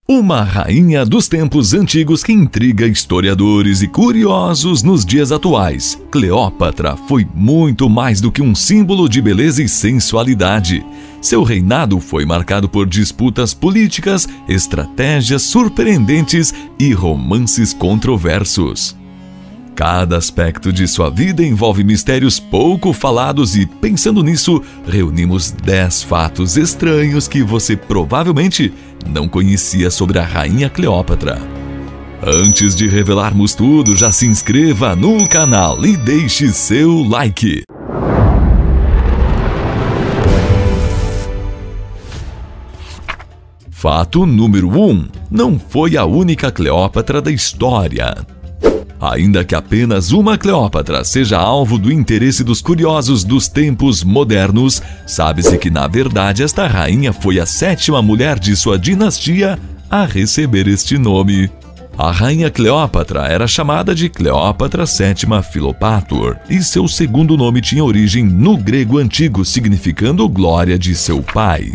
Uma rainha dos tempos antigos que intriga historiadores e curiosos nos dias atuais. Cleópatra foi muito mais do que um símbolo de beleza e sensualidade. Seu reinado foi marcado por disputas políticas, estratégias surpreendentes e romances controversos. Cada aspecto de sua vida envolve mistérios pouco falados e, pensando nisso, reunimos 10 fatos estranhos que você provavelmente não conhecia sobre a Rainha Cleópatra. Antes de revelarmos tudo, já se inscreva no canal e deixe seu like. Fato número 1. Não foi a única Cleópatra da história. Ainda que apenas uma Cleópatra seja alvo do interesse dos curiosos dos tempos modernos, sabe-se que, na verdade, esta rainha foi a 7ª mulher de sua dinastia a receber este nome. A rainha Cleópatra era chamada de Cleópatra VII Philopator, e seu segundo nome tinha origem no grego antigo, significando glória de seu pai.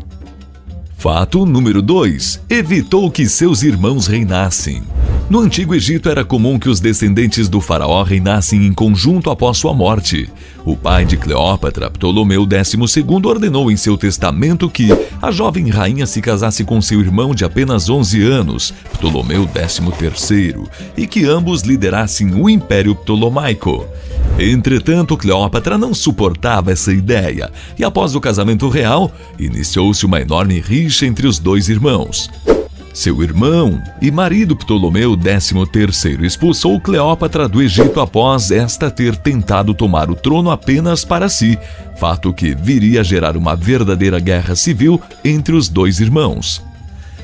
Fato número 2. Evitou que seus irmãos reinassem. No Antigo Egito era comum que os descendentes do faraó reinassem em conjunto após sua morte. O pai de Cleópatra, Ptolomeu XII, ordenou em seu testamento que a jovem rainha se casasse com seu irmão de apenas 11 anos, Ptolomeu XIII, e que ambos liderassem o Império Ptolomaico. Entretanto, Cleópatra não suportava essa ideia, e após o casamento real, iniciou-se uma enorme rixa entre os dois irmãos. Seu irmão e marido Ptolomeu XIII expulsou Cleópatra do Egito após esta ter tentado tomar o trono apenas para si, fato que viria a gerar uma verdadeira guerra civil entre os dois irmãos.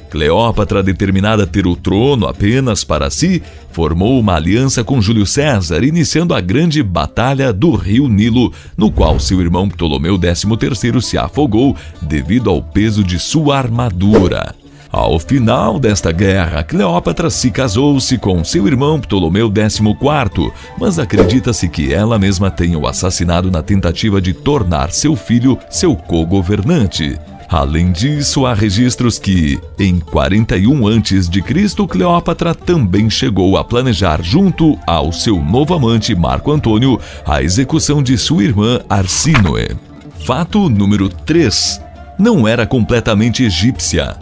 Cleópatra, determinada a ter o trono apenas para si, formou uma aliança com Júlio César, iniciando a grande Batalha do Rio Nilo, no qual seu irmão Ptolomeu XIII se afogou devido ao peso de sua armadura. Ao final desta guerra, Cleópatra se casou-se com seu irmão Ptolomeu XIV, mas acredita-se que ela mesma tenha o assassinado na tentativa de tornar seu filho seu co-governante. Além disso, há registros que, em 41 a.C., Cleópatra também chegou a planejar, junto ao seu novo amante Marco Antônio, a execução de sua irmã Arsínoe. Fato número 3. Não era completamente egípcia.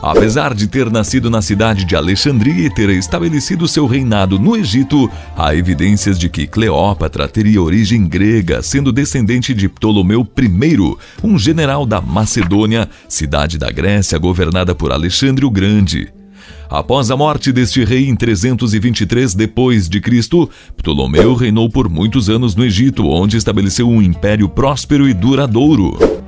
Apesar de ter nascido na cidade de Alexandria e ter estabelecido seu reinado no Egito, há evidências de que Cleópatra teria origem grega, sendo descendente de Ptolomeu I, um general da Macedônia, cidade da Grécia governada por Alexandre o Grande. Após a morte deste rei em 323 d.C., Ptolomeu reinou por muitos anos no Egito, onde estabeleceu um império próspero e duradouro.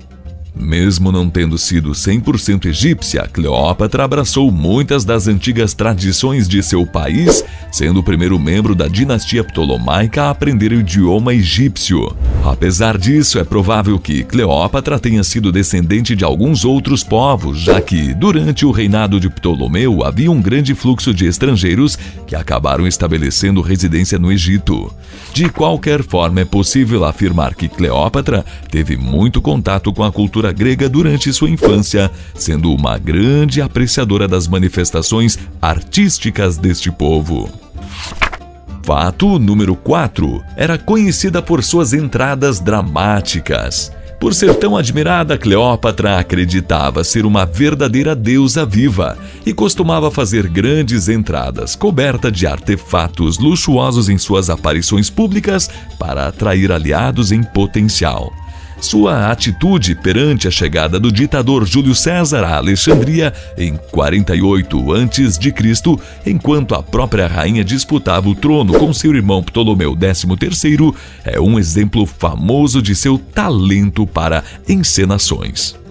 Mesmo não tendo sido 100% egípcia, Cleópatra abraçou muitas das antigas tradições de seu país, sendo o primeiro membro da dinastia ptolomaica a aprender o idioma egípcio. Apesar disso, é provável que Cleópatra tenha sido descendente de alguns outros povos, já que, durante o reinado de Ptolomeu, havia um grande fluxo de estrangeiros que acabaram estabelecendo residência no Egito. De qualquer forma, é possível afirmar que Cleópatra teve muito contato com a cultura grega durante sua infância, sendo uma grande apreciadora das manifestações artísticas deste povo. Fato número 4. Era conhecida por suas entradas dramáticas. Por ser tão admirada, Cleópatra acreditava ser uma verdadeira deusa viva e costumava fazer grandes entradas, coberta de artefatos luxuosos em suas aparições públicas para atrair aliados em potencial. Sua atitude perante a chegada do ditador Júlio César a Alexandria em 48 a.C., enquanto a própria rainha disputava o trono com seu irmão Ptolomeu XIII, é um exemplo famoso de seu talento para encenações.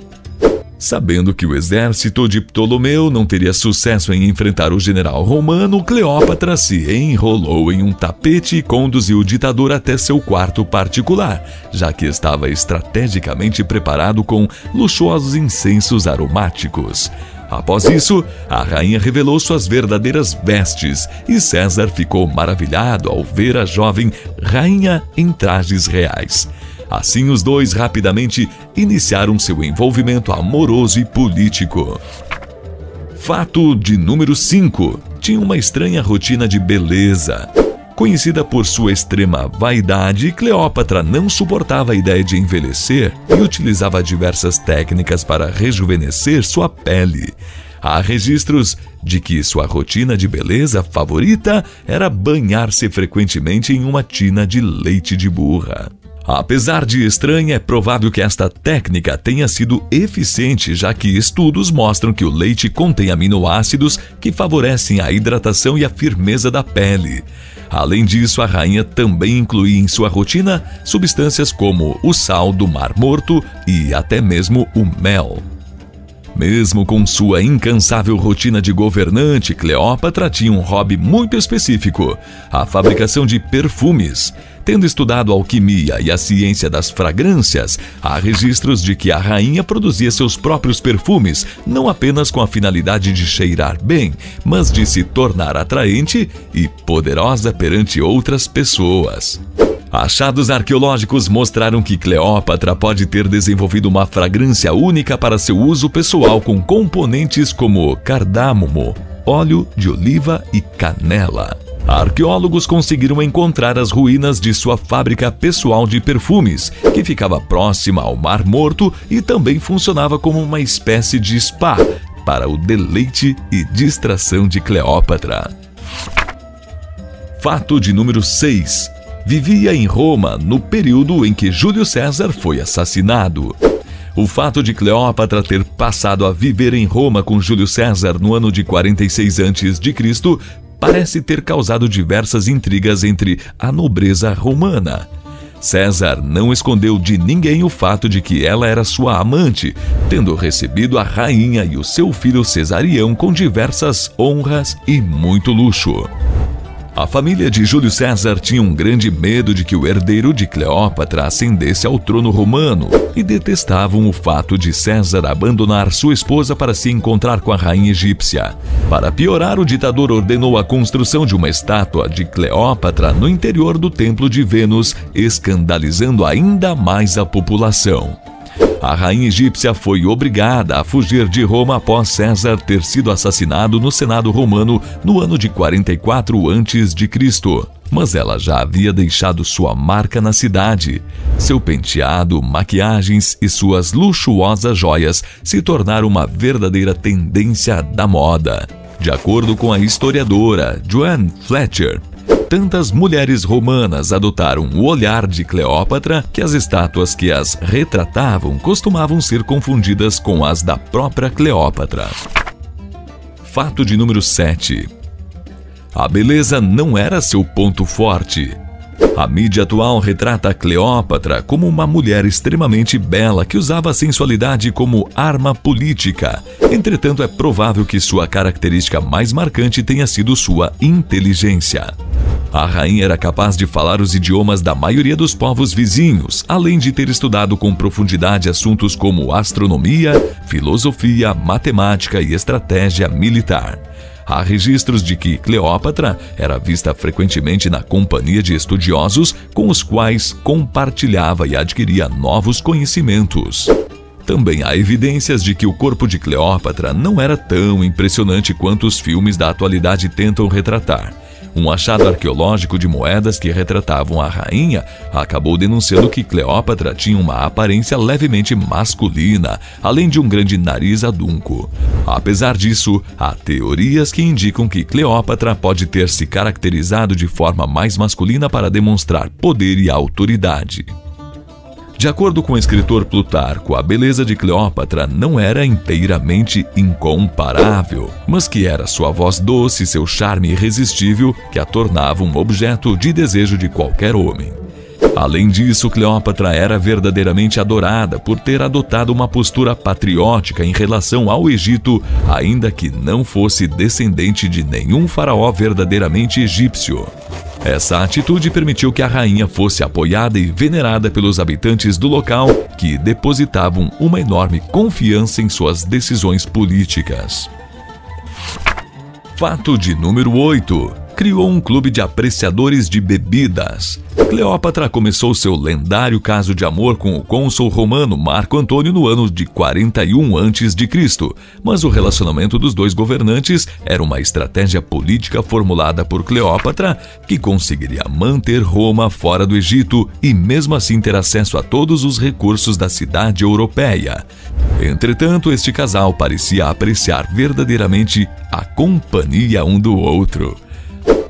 Sabendo que o exército de Ptolomeu não teria sucesso em enfrentar o general romano, Cleópatra se enrolou em um tapete e conduziu o ditador até seu quarto particular, já que estava estrategicamente preparado com luxuosos incensos aromáticos. Após isso, a rainha revelou suas verdadeiras vestes e César ficou maravilhado ao ver a jovem rainha em trajes reais. Assim, os dois rapidamente iniciaram seu envolvimento amoroso e político. Fato de número 5. Tinha uma estranha rotina de beleza. Conhecida por sua extrema vaidade, Cleópatra não suportava a ideia de envelhecer e utilizava diversas técnicas para rejuvenescer sua pele. Há registros de que sua rotina de beleza favorita era banhar-se frequentemente em uma tina de leite de burra. Apesar de estranha, é provável que esta técnica tenha sido eficiente, já que estudos mostram que o leite contém aminoácidos que favorecem a hidratação e a firmeza da pele. Além disso, a rainha também incluía em sua rotina substâncias como o sal do Mar Morto e até mesmo o mel. Mesmo com sua incansável rotina de governante, Cleópatra tinha um hobby muito específico: a fabricação de perfumes. Tendo estudado alquimia e a ciência das fragrâncias, há registros de que a rainha produzia seus próprios perfumes, não apenas com a finalidade de cheirar bem, mas de se tornar atraente e poderosa perante outras pessoas. Achados arqueológicos mostraram que Cleópatra pode ter desenvolvido uma fragrância única para seu uso pessoal, com componentes como cardâmomo, óleo de oliva e canela. Arqueólogos conseguiram encontrar as ruínas de sua fábrica pessoal de perfumes, que ficava próxima ao Mar Morto e também funcionava como uma espécie de spa para o deleite e distração de Cleópatra. Fato de número 6. Vivia em Roma no período em que Júlio César foi assassinado. O fato de Cleópatra ter passado a viver em Roma com Júlio César no ano de 46 a.C. parece ter causado diversas intrigas entre a nobreza romana. César não escondeu de ninguém o fato de que ela era sua amante, tendo recebido a rainha e o seu filho Cesarião com diversas honras e muito luxo. A família de Júlio César tinha um grande medo de que o herdeiro de Cleópatra ascendesse ao trono romano e detestavam o fato de César abandonar sua esposa para se encontrar com a rainha egípcia. Para piorar, o ditador ordenou a construção de uma estátua de Cleópatra no interior do templo de Vênus, escandalizando ainda mais a população. A rainha egípcia foi obrigada a fugir de Roma após César ter sido assassinado no Senado romano no ano de 44 a.C. Mas ela já havia deixado sua marca na cidade. Seu penteado, maquiagens e suas luxuosas joias se tornaram uma verdadeira tendência da moda. De acordo com a historiadora Joan Fletcher, tantas mulheres romanas adotaram o olhar de Cleópatra que as estátuas que as retratavam costumavam ser confundidas com as da própria Cleópatra. Fato de número 7. A beleza não era seu ponto forte. A mídia atual retrata a Cleópatra como uma mulher extremamente bela que usava a sensualidade como arma política. Entretanto, é provável que sua característica mais marcante tenha sido sua inteligência. A rainha era capaz de falar os idiomas da maioria dos povos vizinhos, além de ter estudado com profundidade assuntos como astronomia, filosofia, matemática e estratégia militar. Há registros de que Cleópatra era vista frequentemente na companhia de estudiosos com os quais compartilhava e adquiria novos conhecimentos. Também há evidências de que o corpo de Cleópatra não era tão impressionante quanto os filmes da atualidade tentam retratar. Um achado arqueológico de moedas que retratavam a rainha acabou denunciando que Cleópatra tinha uma aparência levemente masculina, além de um grande nariz adunco. Apesar disso, há teorias que indicam que Cleópatra pode ter se caracterizado de forma mais masculina para demonstrar poder e autoridade. De acordo com o escritor Plutarco, a beleza de Cleópatra não era inteiramente incomparável, mas que era sua voz doce e seu charme irresistível que a tornavam um objeto de desejo de qualquer homem. Além disso, Cleópatra era verdadeiramente adorada por ter adotado uma postura patriótica em relação ao Egito, ainda que não fosse descendente de nenhum faraó verdadeiramente egípcio. Essa atitude permitiu que a rainha fosse apoiada e venerada pelos habitantes do local, que depositavam uma enorme confiança em suas decisões políticas. Fato de número 8. criou um clube de apreciadores de bebidas. Cleópatra começou seu lendário caso de amor com o cônsul romano Marco Antônio no ano de 41 a.C., mas o relacionamento dos dois governantes era uma estratégia política formulada por Cleópatra, que conseguiria manter Roma fora do Egito e mesmo assim ter acesso a todos os recursos da cidade europeia. Entretanto, este casal parecia apreciar verdadeiramente a companhia um do outro.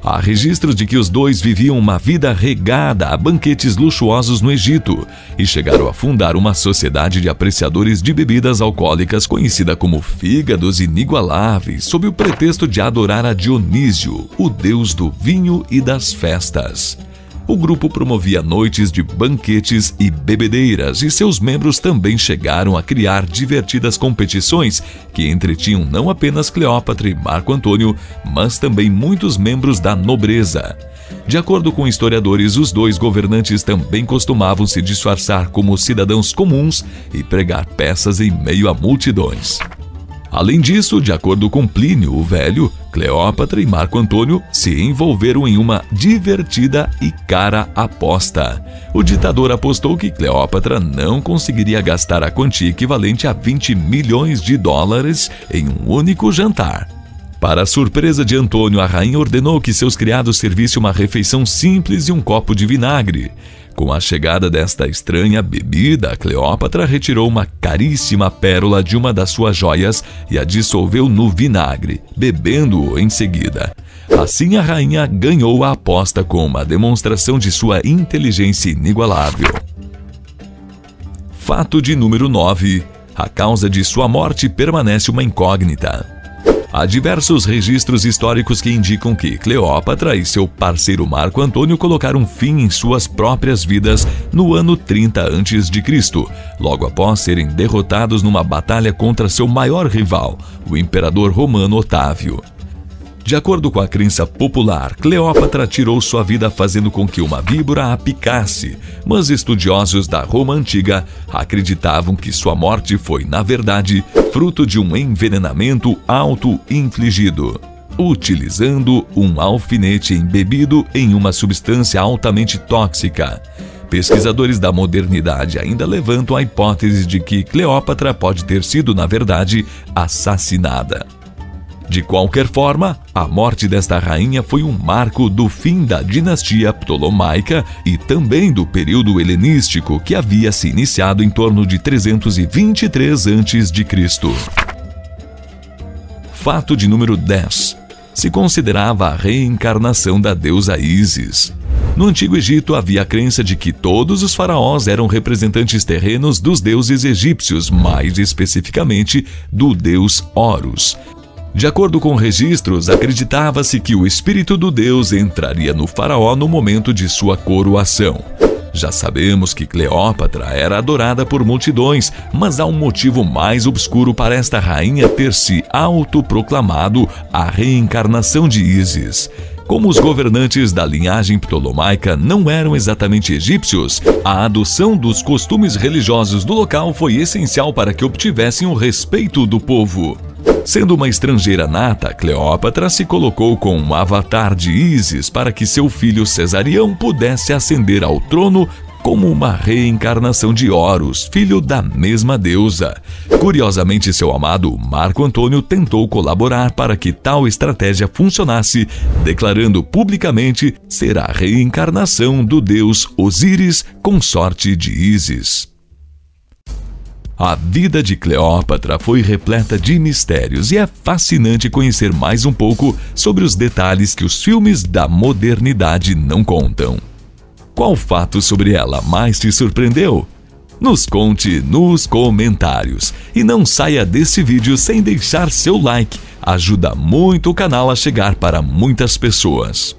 Há registros de que os dois viviam uma vida regada a banquetes luxuosos no Egito e chegaram a fundar uma sociedade de apreciadores de bebidas alcoólicas conhecida como Fígados Inigualáveis, sob o pretexto de adorar a Dionísio, o deus do vinho e das festas. O grupo promovia noites de banquetes e bebedeiras e seus membros também chegaram a criar divertidas competições que entretinham não apenas Cleópatra e Marco Antônio, mas também muitos membros da nobreza. De acordo com historiadores, os dois governantes também costumavam se disfarçar como cidadãos comuns e pregar peças em meio a multidões. Além disso, de acordo com Plínio o Velho, Cleópatra e Marco Antônio se envolveram em uma divertida e cara aposta. O ditador apostou que Cleópatra não conseguiria gastar a quantia equivalente a 20 milhões de dólares em um único jantar. Para a surpresa de Antônio, a rainha ordenou que seus criados servissem uma refeição simples e um copo de vinagre. Com a chegada desta estranha bebida, Cleópatra retirou uma caríssima pérola de uma das suas joias e a dissolveu no vinagre, bebendo-o em seguida. Assim, a rainha ganhou a aposta com uma demonstração de sua inteligência inigualável. Fato de número 9. A causa de sua morte permanece uma incógnita. Há diversos registros históricos que indicam que Cleópatra e seu parceiro Marco Antônio colocaram fim em suas próprias vidas no ano 30 a.C., logo após serem derrotados numa batalha contra seu maior rival, o imperador romano Otávio. De acordo com a crença popular, Cleópatra tirou sua vida fazendo com que uma víbora a picasse, mas estudiosos da Roma antiga acreditavam que sua morte foi, na verdade, fruto de um envenenamento auto-infligido, utilizando um alfinete embebido em uma substância altamente tóxica. Pesquisadores da modernidade ainda levantam a hipótese de que Cleópatra pode ter sido, na verdade, assassinada. De qualquer forma, a morte desta rainha foi um marco do fim da dinastia ptolomaica e também do período helenístico que havia se iniciado em torno de 323 a.C. Fato de número 10. Se considerava a reencarnação da deusa Ísis. No Antigo Egito havia a crença de que todos os faraós eram representantes terrenos dos deuses egípcios, mais especificamente do deus Horus. De acordo com registros, acreditava-se que o espírito do deus entraria no faraó no momento de sua coroação. Já sabemos que Cleópatra era adorada por multidões, mas há um motivo mais obscuro para esta rainha ter se autoproclamado a reencarnação de Ísis. Como os governantes da linhagem ptolomaica não eram exatamente egípcios, a adoção dos costumes religiosos do local foi essencial para que obtivessem o respeito do povo. Sendo uma estrangeira nata, Cleópatra se colocou com um avatar de Ísis para que seu filho Cesarião pudesse ascender ao trono como uma reencarnação de Horus, filho da mesma deusa. Curiosamente, seu amado Marco Antônio tentou colaborar para que tal estratégia funcionasse, declarando publicamente ser a reencarnação do deus Osíris, consorte de Ísis. A vida de Cleópatra foi repleta de mistérios e é fascinante conhecer mais um pouco sobre os detalhes que os filmes da modernidade não contam. Qual fato sobre ela mais te surpreendeu? Nos conte nos comentários. E não saia desse vídeo sem deixar seu like. Ajuda muito o canal a chegar para muitas pessoas.